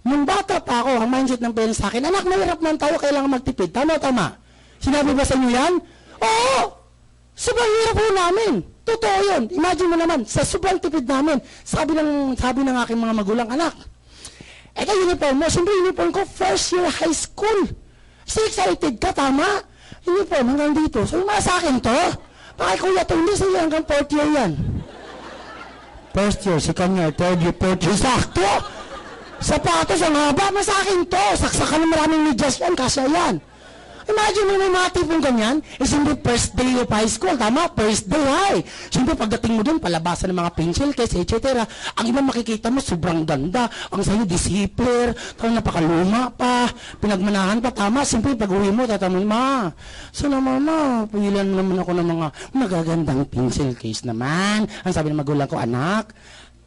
nung bata pa ako, ang mindset ng parents sa akin, anak, mahirap man tayo, kailangan magtipid. Tama. Sinabi ba sa inyo yan? Oo! Sobrang hirap po namin. Totoo yun. Imagine mo naman, sa sobrang tipid namin, sabi ng aking mga magulang, anak, eto uniform mo, siyempre uniform ko, first year high school. So excited ka, tama? Uniform hanggang dito. So yung mga sa akin to, baka kuya to, hindi sa'yo hanggang 4th year yan. First year, second year, third year, fourth year, sakto! Sapatos ang haba, mas akin to. Saksakan ng maraming medyas yan, kasya yan. Imagine mo may mga tipong ganyan, hindi first day of high school, tama? First day high. Siyempre pagdating mo dun, palabasan ng mga pencil case, etc. Ang iba makikita mo, sobrang ganda. Ang sa'yo, disipler, napakaluma pa, pinagmanahan pa, tama? Siyempre pag uwi mo, tatanong, ma, sana mama, pilan naman ako ng mga magagandang pencil case naman. Ang sabi ng magulang ko, anak,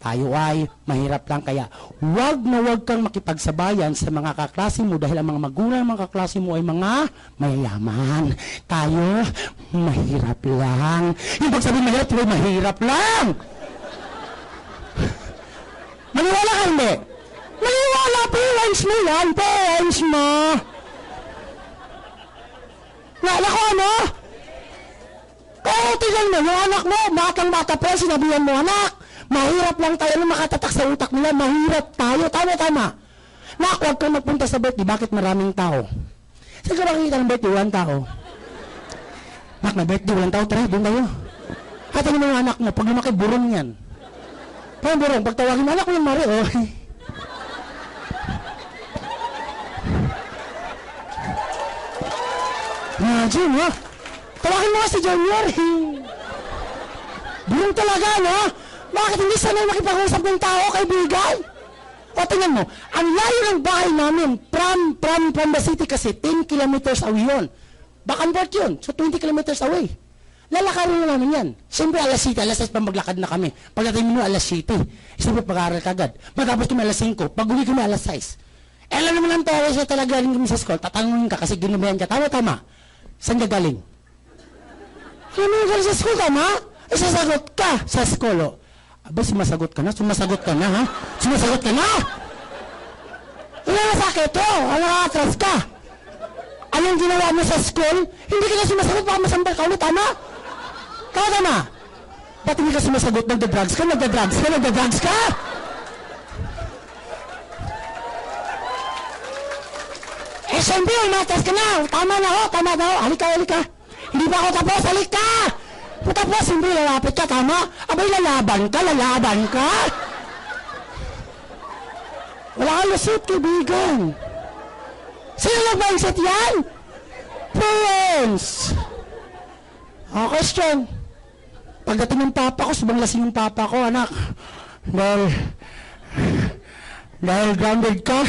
tayo ay mahirap lang, kaya wag na wag kang makipagsabayan sa mga kaklase mo dahil ang mga magulang ng mga kaklase mo ay mga mayayaman. Tayo, mahirap lang. Yung pag sabihin mahirap, tayo mahirap lang. Maniwala ka hindi? Maniwala, parents mo yan, parents mo. Nala ko ano? Pero tingnan mo, yung anak mo, batang-bata pa, sinabihan mo, anak, mahirap lang tayo na makatatak sa utak nila. Mahirap tayo. Tama. Nak, huwag kang magpunta sa birthday. Bakit maraming tao? Saan ka makikita ng birthday? Walang tao. Nak, na birthday, walang tao. Tara, doon tayo. At ano mga anak mo, pag lumaki, burong yan. Parang burong, pag tawagin mo, anak ko yung Mari, oh. Imagine, ha? Tawagin mo nga si Junior. Burong talaga, no? Bakit hindi sanay makipag-usap ng tao, kaibigan? O tingnan mo, ang layo ng bahay namin from the city kasi 10 kilometers away yun. Back yun, so 20 kilometers away. Lalakarin na namin yan. Siyempre alas 7, alas 6 pa maglakad na kami. Pagdating mo alas 7, siyempre pag-aaral ka agad. Matapos kami alas 5, pag-uwi kami alas 6. Alam naman ang tawa siya talaga rin kami sa school. Tatanungin ka kasi ginubayan ka. Tama. Saan ka galing? Ano mo galing sa school, tama? Sasagot ka sa school, oh. Aba, sumasagot ka na, ha? Sumasagot ka na! Ano na sakit to? Ano atras ka? Anong ginawa mo sa school? Hindi ka na sumasagot, baka masambal ka ulit, tama? Tama! Ba't hindi ka sumasagot? Nagda-drugs ka? Eh, siyempre, umatras ka na! Tama na ho! Halika! Hindi pa ako tapos, halika! Tapos, hindi lalapit ka, tama? Abay, lalaban ka! Wala kang lusot, kaibigan. Sino nag-mindset yan? Parents! Question. Pagdating ng papa ko, subang lasing yung papa ko, anak. Dahil grounded ka.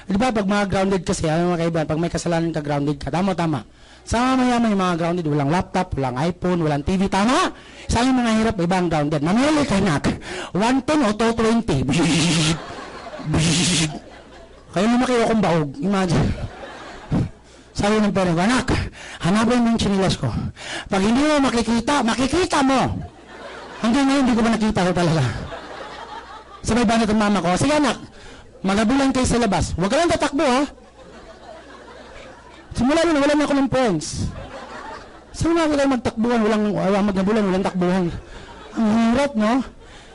Di ba, pag mga grounded kasi, ano mga kaibigan, pag may kasalanan ka, grounded ka. Tama. Sa mayaman yung mga grounded, walang laptop, walang iPhone, walang TV, tama? Sa akin mga hirap, ibang grounded. Mamili ka, anak. 110 o 220. Kaya lumaki akong baog. Imagine. Sabi ng parang ko, anak, hanapin mo yung chinilas ko. Pag hindi mo makikita mo. Hanggang ngayon, hindi ko ba nakita ko talaga. Sabay ba ng mama ko, sige anak, magabulan kayo sa labas. Huwag ka lang tatakbo, ha? Simula nun, wala na ako ng friends. Simula ko tayo magtakbuhan, magnabulan, walang takbuhan. Ang hirap, no?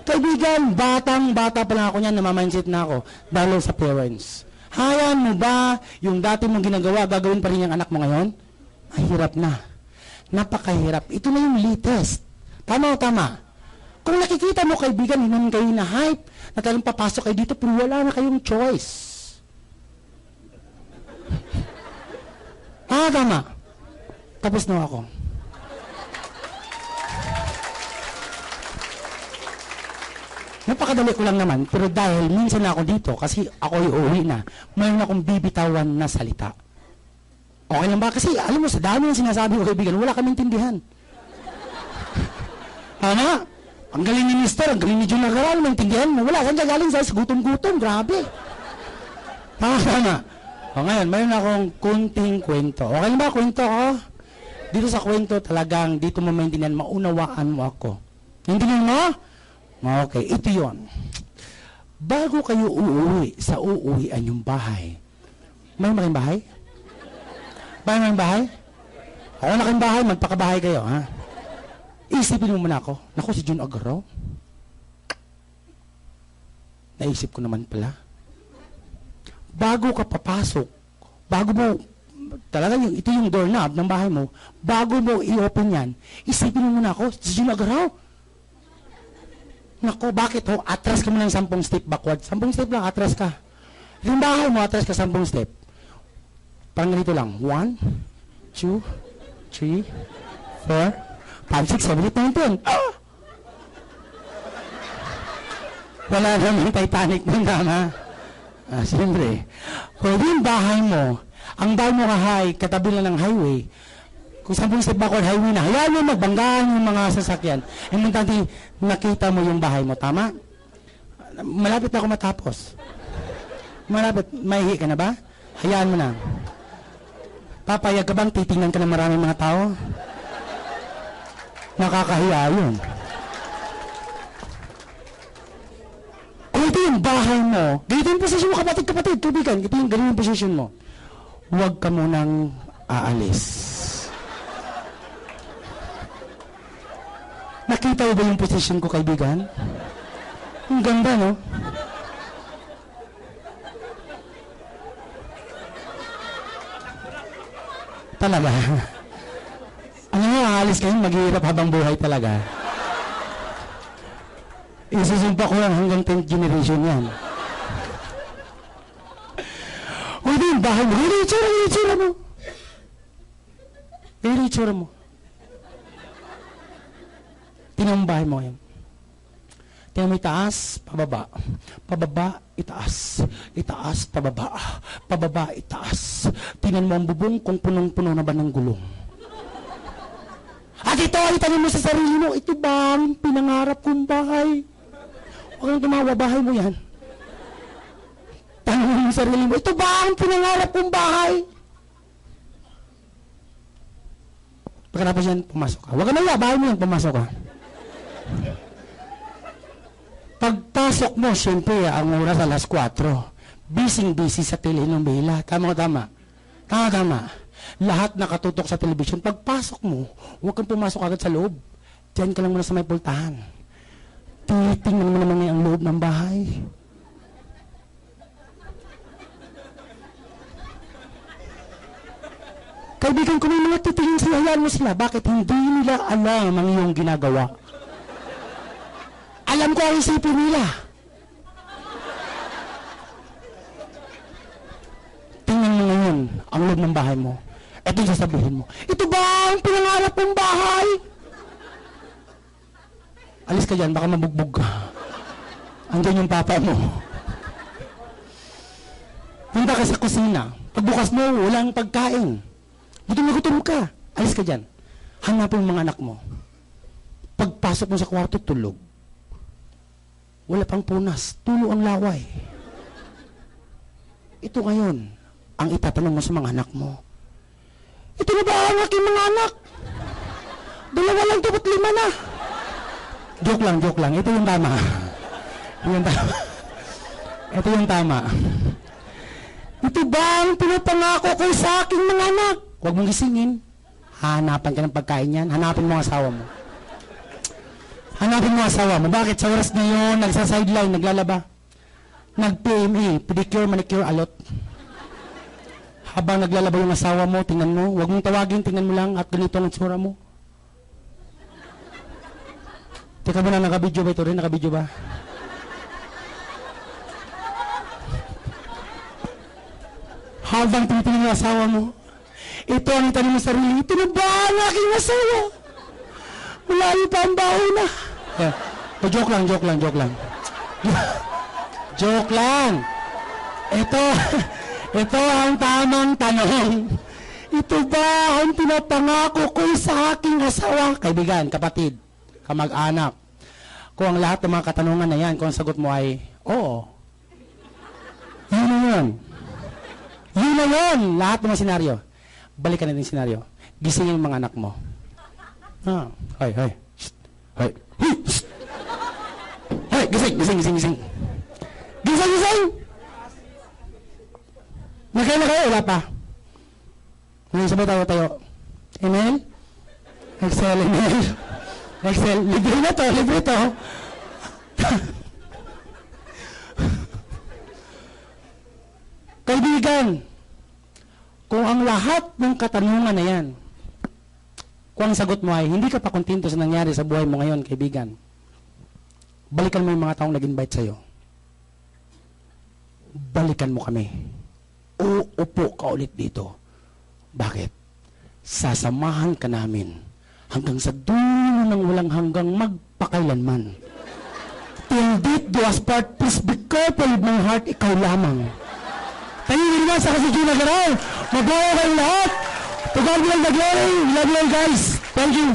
Kaibigan, bata pa lang ako niyan, namamindset na ako dahil sa parents. Hayaan mo ba yung dati mong ginagawa, gagawin pa rin yung anak mo ngayon? Mahirap na. Napakahirap. Ito na yung latest. Tama. Kung nakikita mo, kaibigan, hindi kayo na hype, na talagang papasok kayo dito, pero wala na kayong choice. Tama. Tapos na ako. Napakadali ko lang naman, pero dahil minsan na ako dito, kasi ako uuwi na, mayroon akong bibitawan na salita. Okay lang ba? Kasi alam mo, sa dami ng sinasabi ko kaibigan, wala kami intindihan. Ano? Ang galing ni Mister, ang galing ni Jun Nagaral, maintindihan mo. Wala, saan ka galing sa gutom-gutom, grabe. Tama. O ngayon, mayroon akong kunting kwento. Okay lang ba kwento ko? Dito sa kwento talagang, dito mo maintindihan, maunawaan mo ako. Intindihan mo? Okay, ito yon. Bago kayo uuwi sa uuwian yung bahay, may maraming bahay? May maraming bahay? Ako na kayong bahay, magpakabahay kayo, ha? Isipin mo muna ako, naku si Jun Agaro. Naisip ko naman pala. Bago ka papasok, bago mo, talaga ito yung doorknob ng bahay mo, bago mo i-open yan, isipin mo muna ako, si Jun Agaro. Naku, bakit ho? Atras ka mo ng 10 step backward. 10 step lang, atras ka. Yung bahay mo, atras ka 10 step. Parang ganito lang. 1, 2, 3, 4, 5, 6, 7, 8, 9, 10. Ah! Wala naman Titanic mo na, ha? Siyempre. Pwede yung bahay mo, ang bahay mo kahay, katabi lang ng highway, kung 10 step backward highway na, hayaan mo magbanggaan yung mga sasakyan. E muntanti, nakita mo yung bahay mo, tama? Malapit na ako matapos. Malapit, maihi ka na ba? Hayaan mo na. Papayag ka bang titingnan ka ng maraming mga tao? Nakakahiya yun. Kung ito yung bahay mo, ganito yung posisyon mo, kapatid, tubigan, ito yung ganito yung posisyon mo. Huwag ka munang aalis. Nakita mo ba yung position ko, kaibigan? Ang ganda, no? Talaga. Ano mo, aalis kayo, maghihirap habang buhay talaga. Isusumpa ko lang hanggang 10th generation yan. O ito yung bahay mo. Ganyan yung itsura mo. Ganyan yung itsura mo. Tingnan mo bahay mo ngayon. Tingnan mo itaas, pababa. Pababa, itaas. Itaas, pababa. Pababa, itaas. Tingnan mo ang bubong kung punong-puno na ba ng gulong. At ito, itanong mo sa sarili mo, ito ba ang pinangarap kong bahay? Huwag kang tumawa, bahay mo yan. Tanong mo sa sarili mo, ito ba ang pinangarap kong bahay? Pagkatapos yan, pumasok ka. Huwag ka na, bahay mo yan, pumasok ka. Pagpasok mo, siyempre, ang oras alas 4. Busy sa telenovela. Tama. Lahat nakatutok sa television. Pagpasok mo, huwag kang pumasok agad sa loob. Diyan ka lang muna sa may pultahan. Titingnan mo naman ang loob ng bahay. Kaibigan ko, may mga titingin sila, hayaan mo sila. Bakit hindi nila alam ang iyong ginagawa? Alam ko ang isipin nila. Tingnan mo ngayon ang loob ng bahay mo. Ito yung sasabihin mo. Ito ba ang pinangarap kong bahay? Alis ka dyan, baka mabugbog ka. Andyan yung papa mo. Punta ka sa kusina. Pagbukas mo, walang pagkain. Gutom na gutom ka. Alis ka dyan. Hanapin mo mga anak mo. Pagpasok mo sa kwarto, tulog. Wala pang punas. Tulo ang laway. Ito ngayon, ang itatanong mo sa mga anak mo. Ito na ba ang aking mga anak? 2 lang, 5 na. Joke lang. Ito yung tama. Ito yung tama. Ito ba ang pinapangako ko sa aking mga anak? Huwag mong gisingin. Hanapan ka ng pagkain yan. Hanapin mo ang asawa mo. Hanapin mo ang asawa mo. Bakit? Sa oras na yun, nagsa-sideline, naglalaba. Nag-PMA, pedicure, manicure, alot. Habang naglalaba yung asawa mo, tingnan mo. Huwag mong tawagin, tingnan mo lang at ganito ang tsura mo. Teka mo na, nakabidyo ba ito rin? Nakabidyo ba? Habang tinitingnan yung asawa mo, ito ang itanong mo sa sarili, ito na ba ang aking asawa? Malayo pa ang baho na. Yeah. Joke lang. Joke lang. Ito ang tamang tanong. Ito ba ang pinapangako ko sa aking asawa? Kaibigan, kapatid, kamag-anak. Kung ang lahat ng mga katanungan na yan, kung ang sagot mo ay, oo. Yun na yun. Yun na yun. Lahat ng mga senaryo. Balikan natin yung senaryo. Gisingin yung mga anak mo. Hay. Shh. Hay. Shh. Hay, gising. Gising. Nakain na kayo? Wala pa. Ngayon sabay tayo. Email? Excel, email. Excel. Libre to. Kaibigan, kung ang lahat ng katanungan na yan, kung ang sagot mo ay hindi ka pa kontento sa nangyari sa buhay mo ngayon, kaibigan, balikan mo yung mga taong nag-invite sa'yo. Balikan mo kami. Uupo ka ulit dito. Bakit? Sasamahan ka namin hanggang sa dulo ng walang hanggang magpakailanman. Till death do us part, please be careful with my heart, ikaw lamang. Tayo naman sa kasigina gano'n. Magbawa kayo lahat. To God be all the glory. We love you all, guys. Thank you.